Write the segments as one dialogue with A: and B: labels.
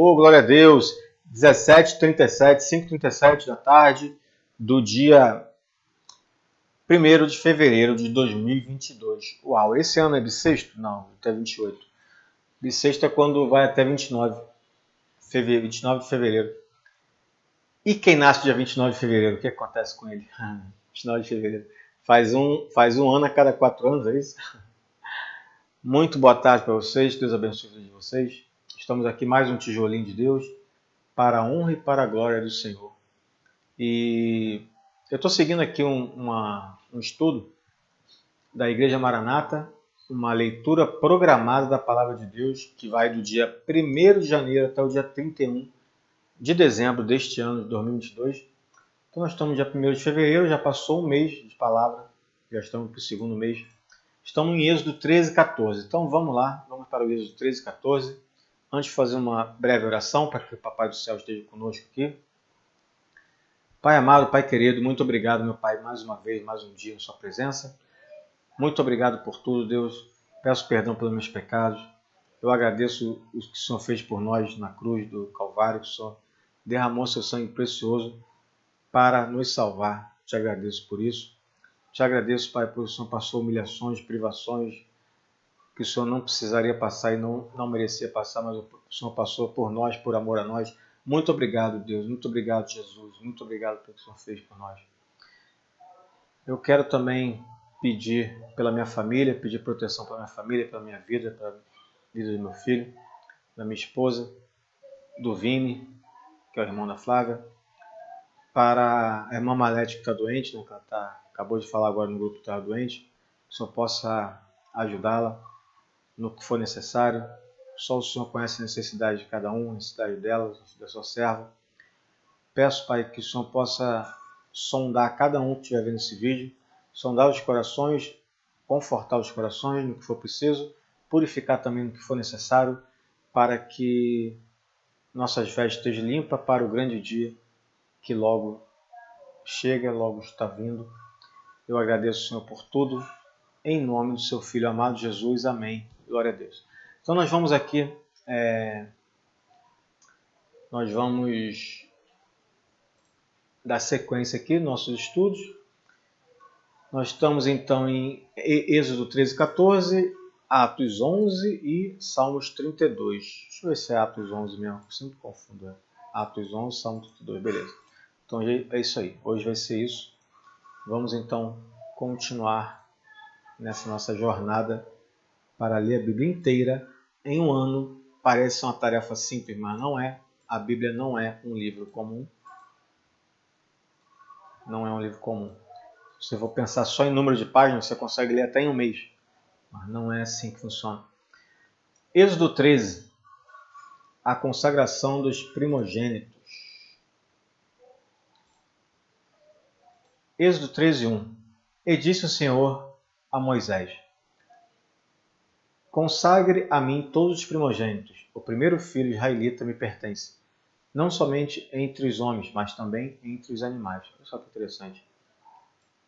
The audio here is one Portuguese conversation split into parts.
A: Oh, glória a Deus! 17h37, 5h37 da tarde do dia 1º de fevereiro de 2022. Uau, esse ano é bissexto? Não, até 28. Bissexto é quando vai até 29 de fevereiro. E quem nasce dia 29 de fevereiro? O que acontece com ele? 29 de fevereiro. Faz um ano a cada 4 anos, é isso? Muito boa tarde para vocês, Deus abençoe a vida de vocês. Estamos aqui mais um tijolinho de Deus para a honra e para a glória do Senhor. E eu estou seguindo aqui um estudo da Igreja Maranata, uma leitura programada da Palavra de Deus que vai do dia 1º de janeiro até o dia 31 de dezembro deste ano de 2022. Então nós estamos no dia 1º de fevereiro, já passou um mês de palavra, já estamos para o segundo mês. Estamos em Êxodo 13:14. Então vamos lá, vamos para o Êxodo 13:14. Antes de fazer uma breve oração para que o Papai do Céu esteja conosco aqui. Pai amado, Pai querido, muito obrigado, meu Pai, mais uma vez, mais um dia em sua presença. Muito obrigado por tudo, Deus. Peço perdão pelos meus pecados. Eu agradeço o que o Senhor fez por nós na cruz do Calvário, que o Senhor derramou seu sangue precioso para nos salvar. Te agradeço por isso. Te agradeço, Pai, porque o Senhor passou humilhações, privações que o Senhor não precisaria passar e não merecia passar, mas o Senhor passou por nós, por amor a nós. Muito obrigado, Deus. Muito obrigado, Jesus. Muito obrigado pelo que o Senhor fez por nós. Eu quero também pedir pela minha família, pedir proteção para minha família, pela minha vida, pela vida do meu filho, da minha esposa, do Vini, que é o irmão da Flávia, para a irmã Malete que está doente, né, que ela acabou de falar agora no grupo que está doente, que o Senhor possa ajudá-la no que for necessário. Só o Senhor conhece a necessidade de cada um, a necessidade dela, da sua serva. Peço, Pai, que o Senhor possa sondar cada um que estiver vendo esse vídeo, sondar os corações, confortar os corações no que for preciso, purificar também no que for necessário, para que nossas vestes estejam limpas para o grande dia que logo chega, logo está vindo. Eu agradeço, Senhor, por tudo. Em nome do seu Filho amado Jesus. Amém. Glória a Deus. Então nós vamos aqui, nós vamos dar sequência aqui nos nossos estudos. Nós estamos então em Êxodo 13:14, Atos 11 e Salmos 32. Deixa eu ver se é Atos 11 mesmo, eu sempre confundo. Atos 11, Salmo 32, beleza. Então é isso aí, hoje vai ser isso. Vamos então continuar nessa nossa jornada para ler a Bíblia inteira em um ano. Parece uma tarefa simples, mas não é. A Bíblia não é um livro comum. Não é um livro comum. Se você for pensar só em número de páginas, você consegue ler até em um mês. Mas não é assim que funciona. Êxodo 13. A consagração dos primogênitos. Êxodo 13:1. E disse o Senhor a Moisés: consagre a mim todos os primogênitos. O primeiro filho israelita me pertence, não somente entre os homens, mas também entre os animais. Olha só que interessante.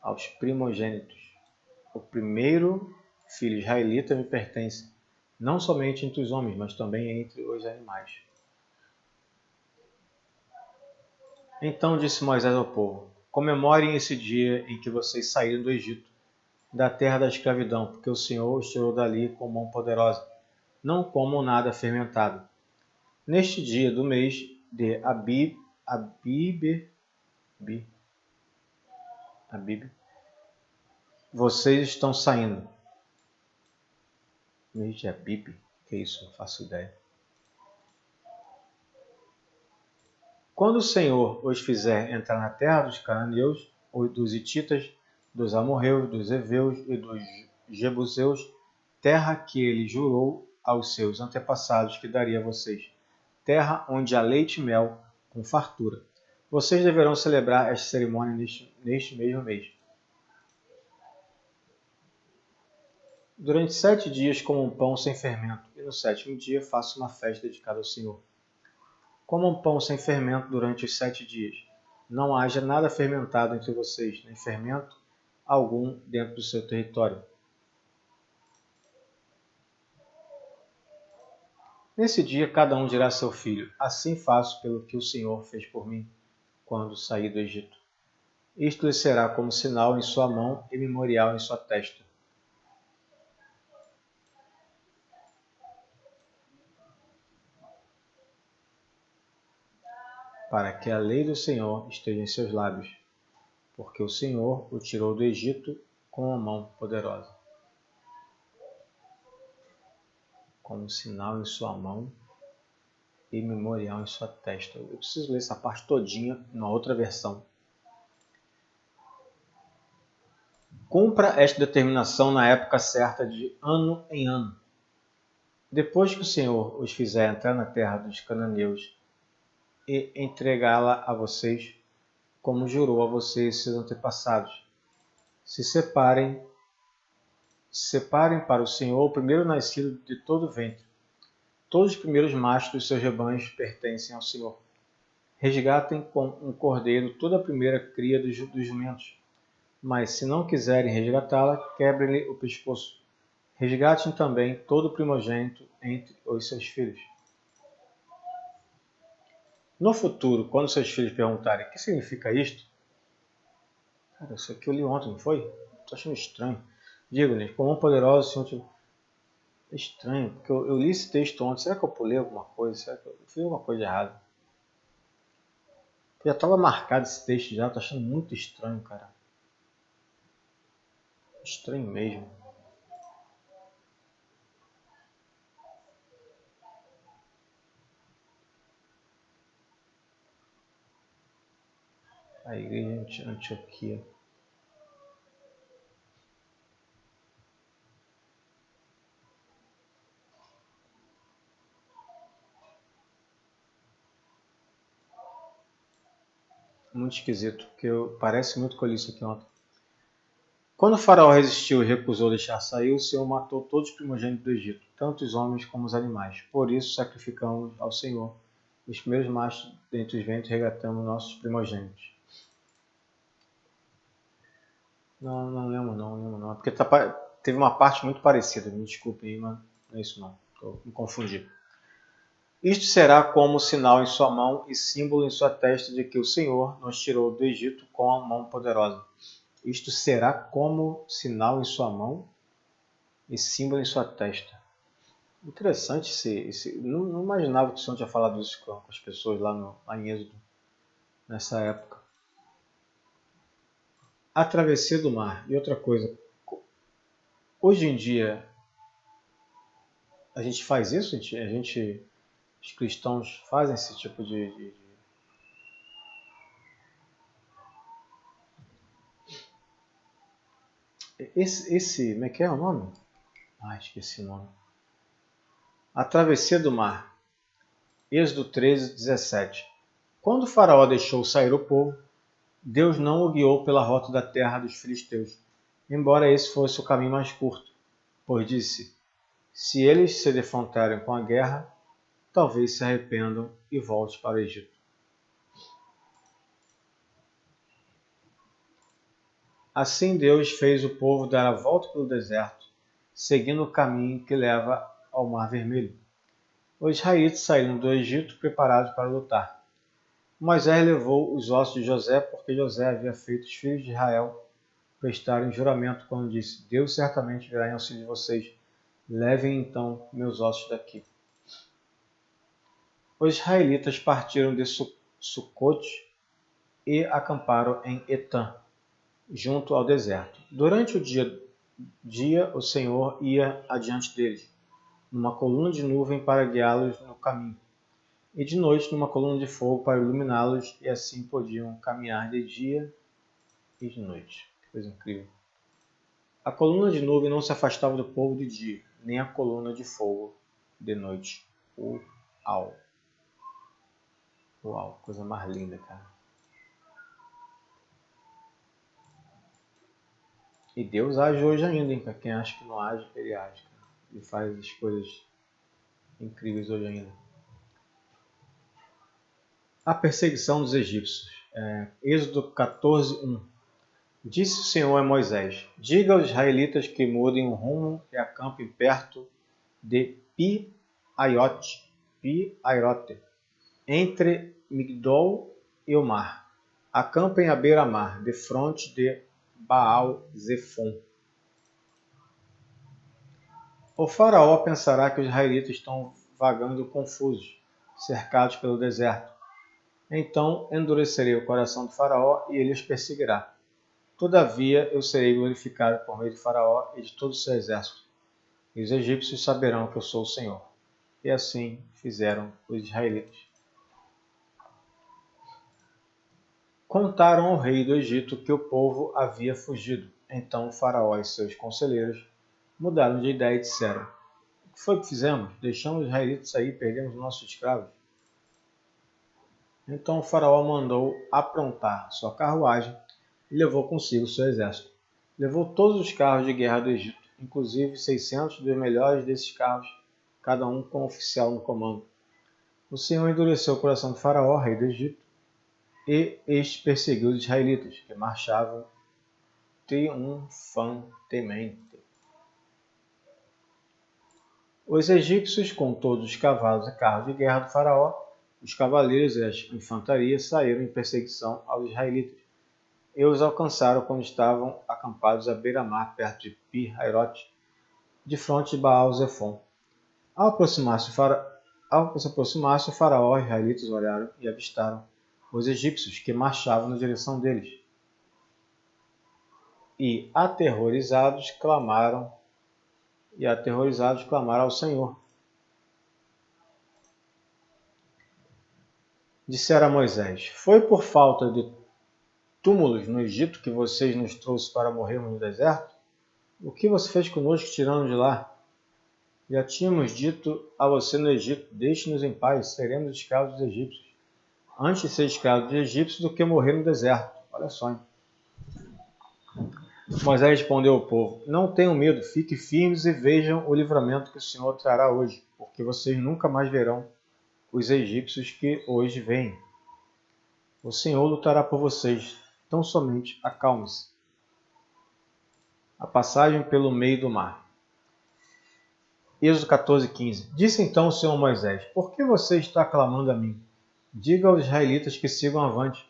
A: Aos primogênitos. O primeiro filho israelita me pertence, não somente entre os homens, mas também entre os animais. Então disse Moisés ao povo: comemorem esse dia em que vocês saíram do Egito, da terra da escravidão, porque o Senhor os tirou dali com mão poderosa. Não comam nada fermentado. Neste dia do mês de Abib, vocês estão saindo. Mês de Abib? Que é isso? Não faço ideia. Quando o Senhor os fizer entrar na terra dos cananeus, dos hititas, dos amorreus, dos heveus e dos jebuseus, terra que ele jurou aos seus antepassados que daria a vocês, terra onde há leite e mel com fartura. Vocês deverão celebrar esta cerimônia neste mesmo mês. Durante 7 dias comam pão sem fermento, e no 7º dia façam uma festa dedicada ao Senhor. Comam pão sem fermento durante os 7 dias. Não haja nada fermentado entre vocês, nem fermento algum dentro do seu território. Nesse dia cada um dirá a seu filho: assim faço pelo que o Senhor fez por mim quando saí do Egito. Isto lhe será como sinal em sua mão e memorial em sua testa. Para que a lei do Senhor esteja em seus lábios, porque o Senhor o tirou do Egito com a mão poderosa. Como sinal em sua mão e memorial em sua testa. Eu preciso ler essa parte todinha numa outra versão. Cumpra esta determinação na época certa de ano em ano. Depois que o Senhor os fizer entrar na terra dos cananeus e entregá-la a vocês, como jurou a vocês e seus antepassados, separem para o Senhor o primeiro nascido de todo o ventre. Todos os primeiros machos dos seus rebanhos pertencem ao Senhor. Resgatem com um cordeiro toda a primeira cria dos jumentos. Mas se não quiserem resgatá-la, quebrem-lhe o pescoço. Resgatem também todo o primogênito entre os seus filhos. No futuro, quando seus filhos perguntarem o que significa isto, cara, isso aqui eu li ontem, não foi? Estou achando estranho. Digo-lhes, com mão poderosa, o Senhor te... É estranho, porque eu li esse texto ontem. Será que eu pulei alguma coisa? Será que eu fiz alguma coisa errada? Já estava marcado esse texto já, estou achando muito estranho, cara. Estranho mesmo. A igreja de Antioquia. Muito esquisito, porque parece muito que eu li isso aqui ontem. Quando o faraó resistiu e recusou deixar sair, o Senhor matou todos os primogênitos do Egito, tanto os homens como os animais. Por isso sacrificamos ao Senhor os primeiros machos dentre os ventos, resgatamos nossos primogênitos. Não lembro não. Porque teve uma parte muito parecida, me desculpem, mas não é isso não. Me confundi. Isto será como sinal em sua mão e símbolo em sua testa de que o Senhor nos tirou do Egito com a mão poderosa. Isto será como sinal em sua mão e símbolo em sua testa. Interessante não imaginava que o Senhor tinha falado isso com as pessoas lá em Êxodo, nessa época. A travessia do mar. E outra coisa, hoje em dia, a gente faz isso? Os cristãos fazem esse tipo de... Como é que é o nome? Esqueci o nome. A travessia do mar. Êxodo 13, 17. Quando o faraó deixou sair o povo, Deus não o guiou pela rota da terra dos filisteus, embora esse fosse o caminho mais curto, pois disse, se eles se defrontarem com a guerra, talvez se arrependam e voltem para o Egito. Assim Deus fez o povo dar a volta pelo deserto, seguindo o caminho que leva ao Mar Vermelho. Os israelitas saíram do Egito preparados para lutar. Moisés levou os ossos de José, porque José havia feito os filhos de Israel prestarem juramento quando disse, Deus certamente virá em auxílio de vocês. Levem então meus ossos daqui. Os israelitas partiram de Sucote e acamparam em Etã, junto ao deserto. Durante o dia o Senhor ia adiante deles, numa coluna de nuvem para guiá-los no caminho, e de noite numa coluna de fogo para iluminá-los, e assim podiam caminhar de dia e de noite. Que coisa incrível. A coluna de nuvem não se afastava do povo de dia, nem a coluna de fogo de noite. Uau! Uau, coisa mais linda, cara. E Deus age hoje ainda, hein? Para quem acha que não age, ele age, cara. Ele faz as coisas incríveis hoje ainda. A perseguição dos egípcios. Êxodo 14, 1. Disse o Senhor a Moisés, diga aos israelitas que mudem o rumo e acampem perto de Pi-Aiote, Pi-Hairote, entre Migdol e o mar. Acampem à beira-mar, defronte de Baal-Zefon. O faraó pensará que os israelitas estão vagando confusos, cercados pelo deserto. Então endurecerei o coração do faraó e ele os perseguirá. Todavia eu serei glorificado por meio de faraó e de todo o seu exército. E os egípcios saberão que eu sou o Senhor. E assim fizeram os israelitas. Contaram ao rei do Egito que o povo havia fugido. Então o faraó e seus conselheiros mudaram de ideia e disseram: o que foi que fizemos? Deixamos os israelitas sair e perdemos os nossos escravos. Então o faraó mandou aprontar sua carruagem e levou consigo seu exército. Levou todos os carros de guerra do Egito, inclusive 600 dos melhores desses carros, cada um com um oficial no comando. O Senhor endureceu o coração do faraó, rei do Egito, e este perseguiu os israelitas, que marchavam triunfantemente. Os egípcios, com todos os cavalos e carros de guerra do faraó, os cavaleiros e as infantarias saíram em perseguição aos israelitas, e os alcançaram quando estavam acampados à beira-mar, perto de Pi-Hairote, de frente de Baal-Zefon. Ao aproximar-se o faraó, os israelitas olharam e avistaram os egípcios que marchavam na direção deles. E aterrorizados clamaram ao Senhor. Disseram a Moisés: foi por falta de túmulos no Egito que vocês nos trouxe para morrermos no deserto? O que você fez conosco tirando de lá? Já tínhamos dito a você no Egito: deixe-nos em paz, seremos escravos dos egípcios. Antes de ser escravo dos egípcios do que morrer no deserto. Olha só, hein? Moisés respondeu ao povo: não tenham medo, fiquem firmes e vejam o livramento que o Senhor trará hoje, porque vocês nunca mais verão os egípcios que hoje vêm. O Senhor lutará por vocês, tão somente acalme-se. A passagem pelo meio do mar. Êxodo 14:15. Disse então o Senhor a Moisés: por que você está clamando a mim? Diga aos israelitas que sigam avante.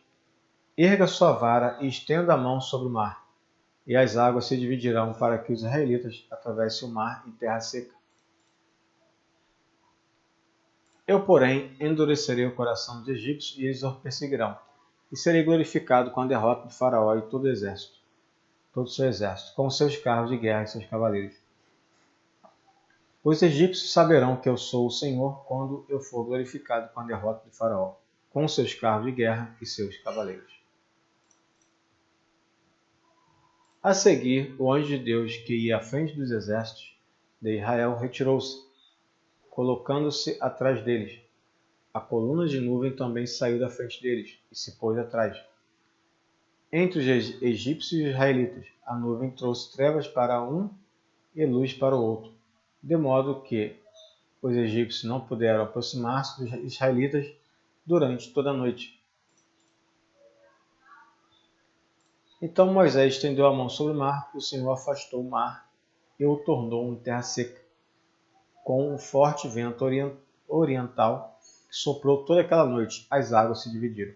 A: Erga sua vara e estenda a mão sobre o mar, e as águas se dividirão para que os israelitas atravessem o mar em terra seca. Eu, porém, endurecerei o coração dos egípcios e eles os perseguirão, e serei glorificado com a derrota do faraó e todo o seu exército, com seus carros de guerra e seus cavaleiros. Os egípcios saberão que eu sou o Senhor quando eu for glorificado com a derrota do faraó, com seus carros de guerra e seus cavaleiros. A seguir, o anjo de Deus, que ia à frente dos exércitos de Israel, retirou-se, colocando-se atrás deles. A coluna de nuvem também saiu da frente deles e se pôs atrás. Entre os egípcios e os israelitas, a nuvem trouxe trevas para um e luz para o outro, de modo que os egípcios não puderam aproximar-se dos israelitas durante toda a noite. Então Moisés estendeu a mão sobre o mar, e o Senhor afastou o mar e o tornou em terra seca, com um forte vento oriental que soprou toda aquela noite. As águas se dividiram.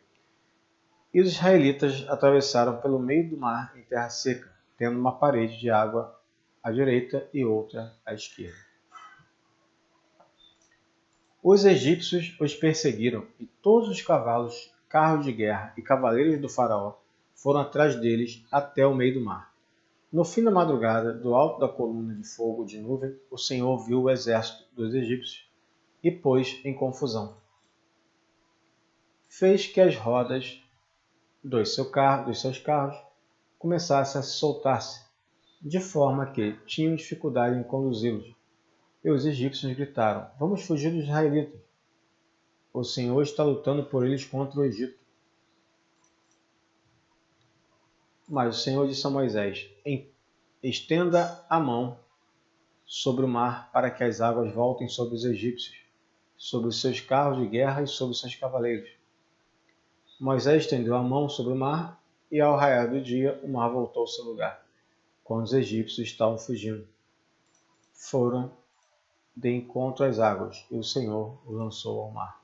A: E os israelitas atravessaram pelo meio do mar em terra seca, tendo uma parede de água à direita e outra à esquerda. Os egípcios os perseguiram, e todos os cavalos, carros de guerra e cavaleiros do faraó foram atrás deles até o meio do mar. No fim da madrugada, do alto da coluna de fogo de nuvem, o Senhor viu o exército dos egípcios e pôs em confusão. Fez que as rodas dos seus carros começassem a soltar-se, de forma que tinham dificuldade em conduzi-los. E os egípcios gritaram: vamos fugir dos israelitas. O Senhor está lutando por eles contra o Egito. Mas o Senhor disse a Moisés: estenda a mão sobre o mar para que as águas voltem sobre os egípcios, sobre os seus carros de guerra e sobre os seus cavaleiros. Moisés estendeu a mão sobre o mar e ao raiar do dia o mar voltou ao seu lugar, quando os egípcios estavam fugindo. Foram de encontro às águas, e o Senhor o lançou ao mar.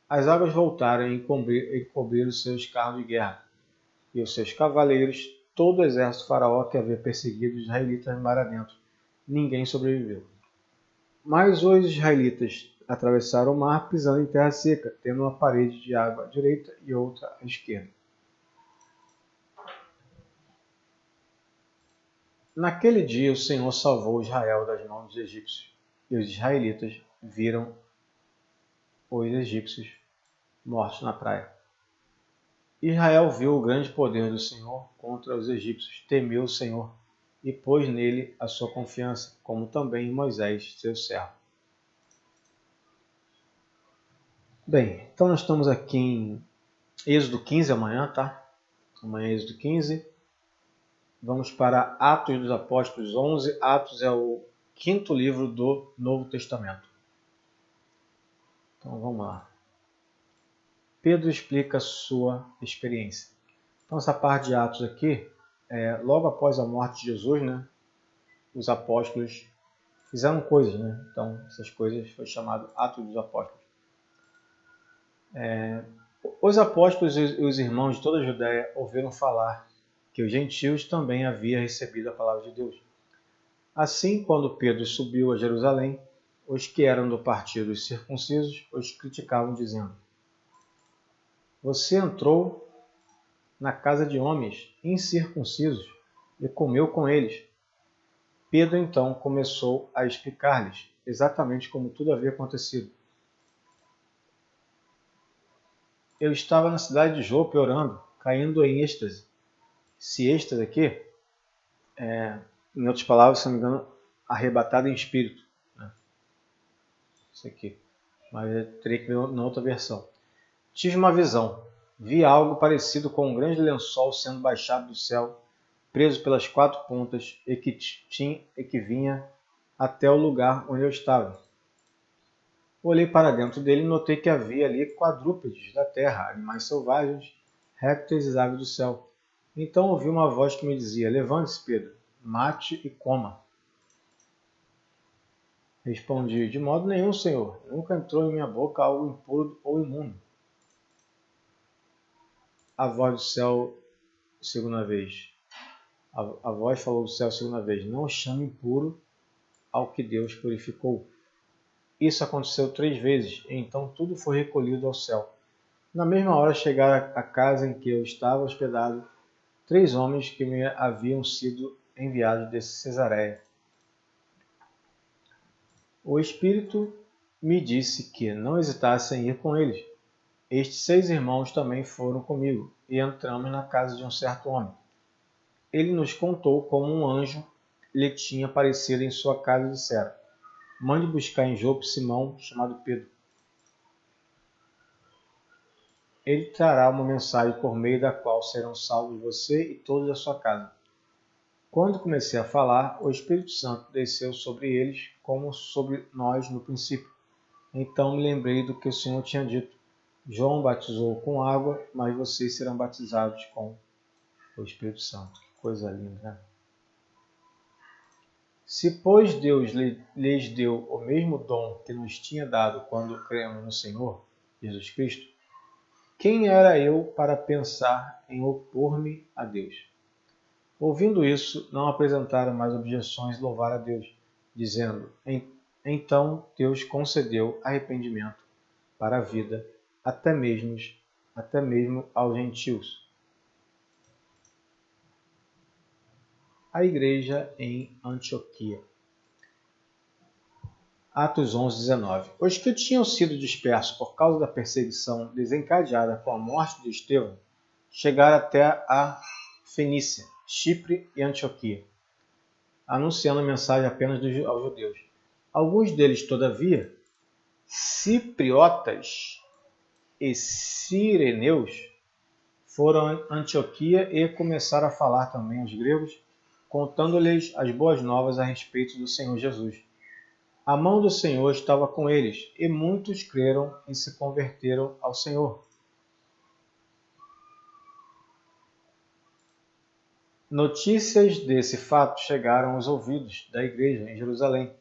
A: As águas voltaram e encobriram os seus carros de guerra, e os seus cavaleiros, todo o exército de Faraó que havia perseguido os israelitas mar adentro. Ninguém sobreviveu. Mas os israelitas atravessaram o mar pisando em terra seca, tendo uma parede de água à direita e outra à esquerda. Naquele dia o Senhor salvou Israel das mãos dos egípcios, e os israelitas viram os egípcios mortos na praia. Israel viu o grande poder do Senhor contra os egípcios, temeu o Senhor e pôs nele a sua confiança, como também em Moisés, seu servo. Bem, então nós estamos aqui em Êxodo 15 amanhã, tá? Amanhã é Êxodo 15. Vamos para Atos dos Apóstolos 11. Atos é o quinto livro do Novo Testamento. Então vamos lá. Pedro explica a sua experiência. Então essa parte de Atos aqui, logo após a morte de Jesus, né, os apóstolos fizeram coisas, né? Então essas coisas foi chamado Atos dos Apóstolos. Os apóstolos e os irmãos de toda a Judéia ouviram falar que os gentios também haviam recebido a palavra de Deus. Assim, quando Pedro subiu a Jerusalém, os que eram do partido dos circuncisos os criticavam, dizendo: Você entrou na casa de homens incircuncisos e comeu com eles. Pedro então começou a explicar-lhes exatamente como tudo havia acontecido. Eu estava na cidade de Jope orando, caindo em êxtase. Esse êxtase aqui, em outras palavras, se não me engano, arrebatado em espírito. Né? Isso aqui. Mas eu teria que ver na outra versão. Tive uma visão. Vi algo parecido com um grande lençol sendo baixado do céu, preso pelas quatro pontas e que vinha até o lugar onde eu estava. Olhei para dentro dele e notei que havia ali quadrúpedes da terra, animais selvagens, répteis e aves do céu. Então ouvi uma voz que me dizia: Levante-se, Pedro, mate e coma. Respondi: De modo nenhum, Senhor. Nunca entrou em minha boca algo impuro ou imundo. A voz do céu, segunda vez. A voz falou do céu segunda vez: Não chame impuro ao que Deus purificou. Isso aconteceu 3 vezes, e então tudo foi recolhido ao céu. Na mesma hora chegaram à casa em que eu estava hospedado 3 homens que me haviam sido enviados de Cesareia. O Espírito me disse que não hesitasse em ir com eles. Estes 6 irmãos também foram comigo, e entramos na casa de um certo homem. Ele nos contou como um anjo lhe tinha aparecido em sua casa e dissera: Mande buscar em Jope Simão, chamado Pedro. Ele trará uma mensagem por meio da qual serão salvos você e todos da sua casa. Quando comecei a falar, o Espírito Santo desceu sobre eles como sobre nós no princípio. Então me lembrei do que o Senhor tinha dito: João batizou com água, mas vocês serão batizados com o Espírito Santo. Que coisa linda, né? Se, pois, Deus lhes deu o mesmo dom que nos tinha dado quando cremos no Senhor Jesus Cristo, quem era eu para pensar em opor-me a Deus? Ouvindo isso, não apresentaram mais objeções e louvaram a Deus, dizendo: Então Deus concedeu arrependimento para a vida, até mesmo aos gentios. A igreja em Antioquia. Atos 11, 19. Os que tinham sido dispersos por causa da perseguição desencadeada com a morte de Estevão chegaram até a Fenícia, Chipre e Antioquia, anunciando a mensagem apenas aos judeus. Alguns deles, todavia, cipriotas e cireneus, foram a Antioquia e começaram a falar também aos gregos, contando-lhes as boas novas a respeito do Senhor Jesus. A mão do Senhor estava com eles, e muitos creram e se converteram ao Senhor. Notícias desse fato chegaram aos ouvidos da igreja em Jerusalém.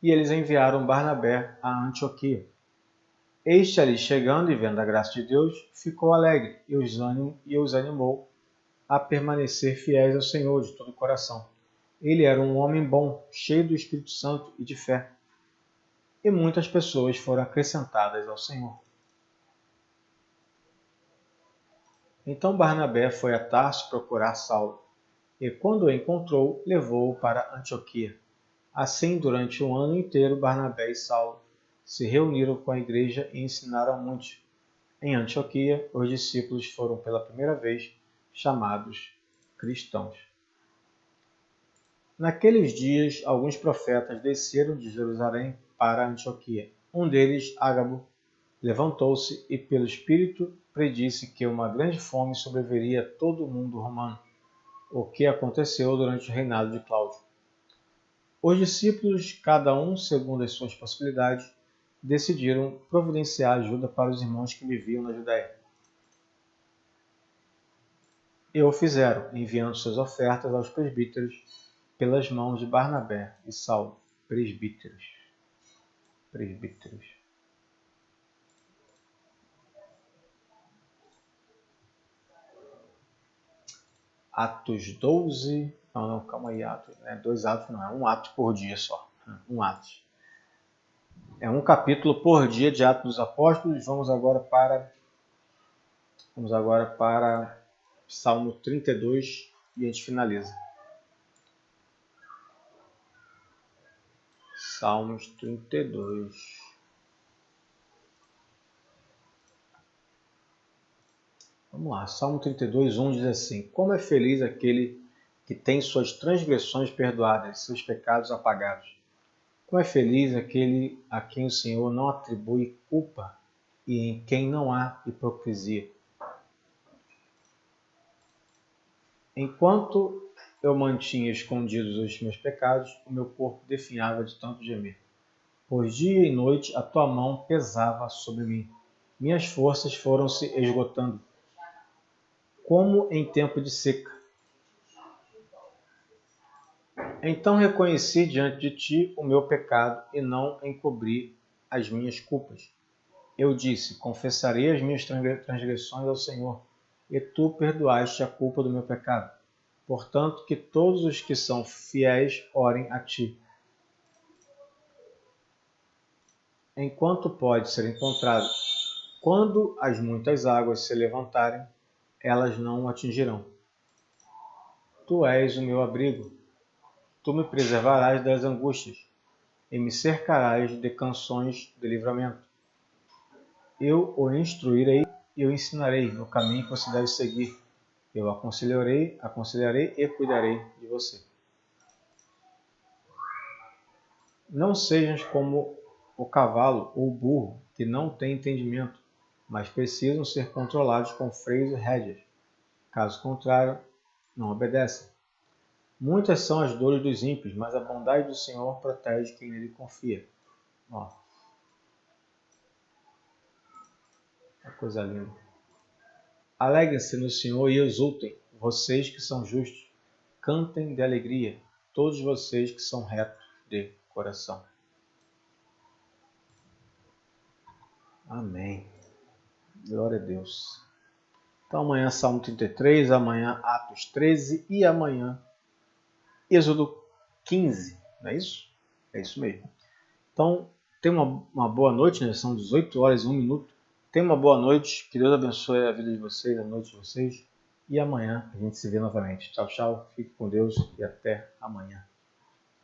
A: e eles enviaram Barnabé a Antioquia. Este ali chegando e vendo a graça de Deus, ficou alegre e os animou a permanecer fiéis ao Senhor de todo o coração. Ele era um homem bom, cheio do Espírito Santo e de fé. E muitas pessoas foram acrescentadas ao Senhor. Então Barnabé foi a Tarso procurar Saulo, e quando o encontrou, levou-o para Antioquia. Assim, durante um ano inteiro, Barnabé e Saulo se reuniram com a igreja e ensinaram a muitos. Em Antioquia, os discípulos foram pela primeira vez chamados cristãos. Naqueles dias, alguns profetas desceram de Jerusalém para Antioquia. Um deles, Ágabo, levantou-se e, pelo Espírito, predisse que uma grande fome sobreviria a todo o mundo romano, o que aconteceu durante o reinado de Cláudio. Os discípulos, cada um segundo as suas possibilidades, decidiram providenciar ajuda para os irmãos que viviam na Judéia. E o fizeram, enviando suas ofertas aos presbíteros pelas mãos de Barnabé e Saulo. Presbíteros. Atos 12. Não, calma aí, Atos. Não é 2 atos, não. É um ato por dia só. Um ato. É um capítulo por dia de Atos dos Apóstolos. Vamos agora para Salmo 32 e a gente finaliza. Salmos 32. Vamos lá, Salmo 32, 1 diz assim: Como é feliz aquele que tem suas transgressões perdoadas, seus pecados apagados. Como é feliz aquele a quem o Senhor não atribui culpa e em quem não há hipocrisia. Enquanto eu mantinha escondidos os meus pecados, o meu corpo definhava de tanto gemer. Pois dia e noite a tua mão pesava sobre mim. Minhas forças foram se esgotando, como em tempo de seca. Então reconheci diante de ti o meu pecado e não encobri as minhas culpas. Eu disse: confessarei as minhas transgressões ao Senhor, e tu perdoaste a culpa do meu pecado. Portanto, que todos os que são fiéis orem a ti. Enquanto pode ser encontrado, quando as muitas águas se levantarem, elas não o atingirão. Tu és o meu abrigo. Tu me preservarás das angústias e me cercarás de canções de livramento. Eu o instruirei e o ensinarei no caminho que você deve seguir. Eu aconselharei e cuidarei de você. Não sejas como o cavalo ou o burro, que não têm entendimento, mas precisam ser controlados com freios e rédeas. Caso contrário, não obedecem. Muitas são as dores dos ímpios, mas a bondade do Senhor protege quem nele confia. Ó, que coisa linda. Alegrem-se no Senhor e exultem, vocês que são justos. Cantem de alegria, todos vocês que são retos de coração. Amém. Glória a Deus. Então amanhã Salmo 33, amanhã Atos 13 e amanhã Êxodo 15. Não é isso? É isso mesmo. Então, tenha uma boa noite, né? São 18 horas e 1 minuto. Tenha uma boa noite, que Deus abençoe a vida de vocês, a noite de vocês. E amanhã a gente se vê novamente. Tchau, tchau. Fique com Deus e até amanhã.